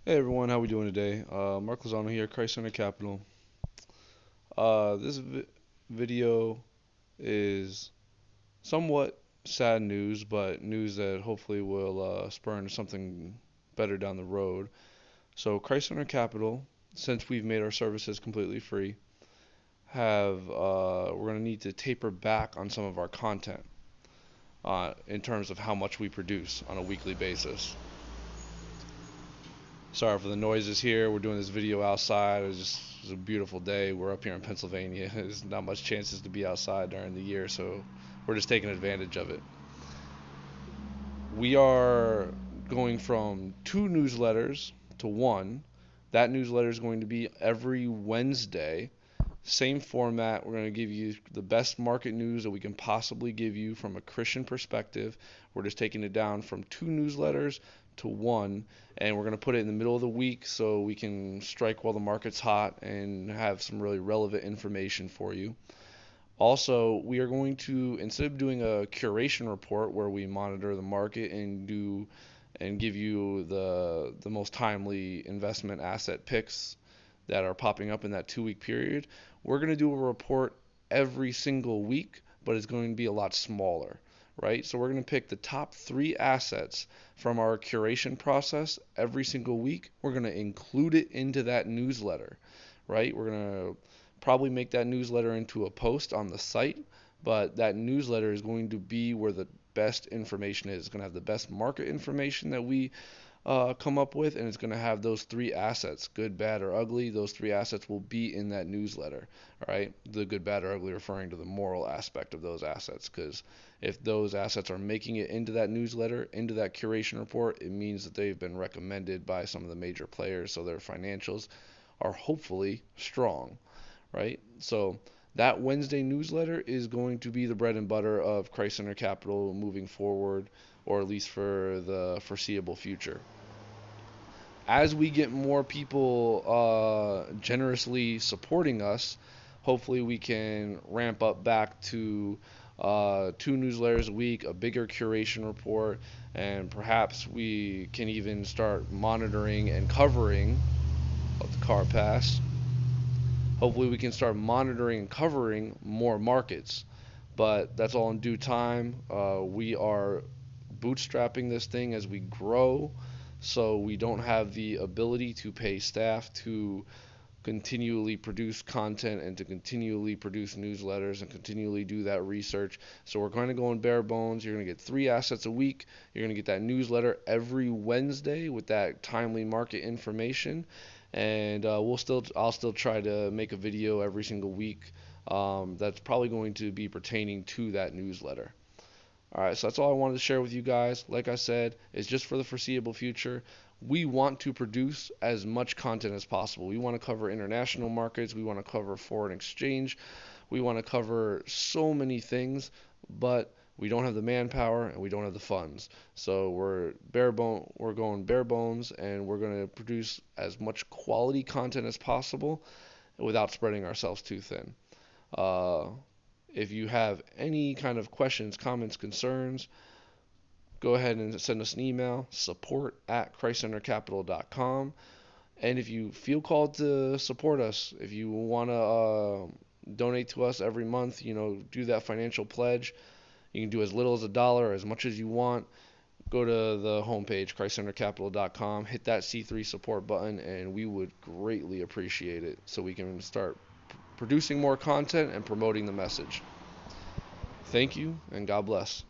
Hey everyone, how we doing today? Mark Lozano here, Christ Center Capital. This video is somewhat sad news, but news that hopefully will spur into something better down the road. So, Christ Center Capital, since we've made our services completely free, we're going to need to taper back on some of our content in terms of how much we produce on a weekly basis. Sorry for the noises here. We're doing this video outside. It's a beautiful day. We're up here in Pennsylvania. There's not much chances to be outside during the year, so we're just taking advantage of it. We are going from 2 newsletters to one. That newsletter is going to be every Wednesday. Same format. We're going to give you the best market news that we can possibly give you from a Christian perspective. We're just taking it down from 2 newsletters to one, and we're going to put it in the middle of the week so we can strike while the market's hot and have some really relevant information for you. Also, we are going to, instead of doing a curation report where we monitor the market and give you the most timely investment asset picks that are popping up in that 2 week period, we're going to do a report every single week, but it's going to be a lot smaller, right? So we're going to pick the top 3 assets from our curation process every single week. We're going to include it into that newsletter, right? We're going to probably make that newsletter into a post on the site, but that newsletter is going to be where the best information is. It's going to have the best market information that we come up with, and it's going to have those 3 assets, good, bad, or ugly. Those 3 assets will be in that newsletter, all right? The good, bad, or ugly referring to the moral aspect of those assets, because if those assets are making it into that newsletter, into that curation report, it means that they've been recommended by some of the major players, so their financials are hopefully strong, right? So that Wednesday newsletter is going to be the bread and butter of Christ Center Capital moving forward, or at least for the foreseeable future. As we get more people generously supporting us, hopefully we can ramp up back to 2 newsletters a week, a bigger curation report, and perhaps we can even start monitoring and covering. Let the car pass. Hopefully we can start monitoring and covering more markets, but that's all in due time. We are bootstrapping this thing as we grow, so we don't have the ability to pay staff to continually produce content and to continually produce newsletters and continually do that research. So we're going to go in bare bones. You're going to get 3 assets a week. You're going to get that newsletter every Wednesday with that timely market information, and I'll still try to make a video every single week. That's probably going to be pertaining to that newsletter. All right, so that's all I wanted to share with you guys. Like I said, it's just for the foreseeable future. We want to produce as much content as possible. We want to cover international markets. We want to cover foreign exchange. We want to cover so many things, but we don't have the manpower and we don't have the funds. So we're going bare bones, and we're going to produce as much quality content as possible without spreading ourselves too thin. Uh, if you have any kind of questions, comments, concerns, go ahead and send us an email, support@christcentercapital.com. And if you feel called to support us, if you want to donate to us every month, do that financial pledge. You can do as little as $1 or as much as you want. Go to the homepage, christcentercapital.com, hit that C3 support button, and we would greatly appreciate it so we can start producing more content and promoting the message. Thank you, and God bless.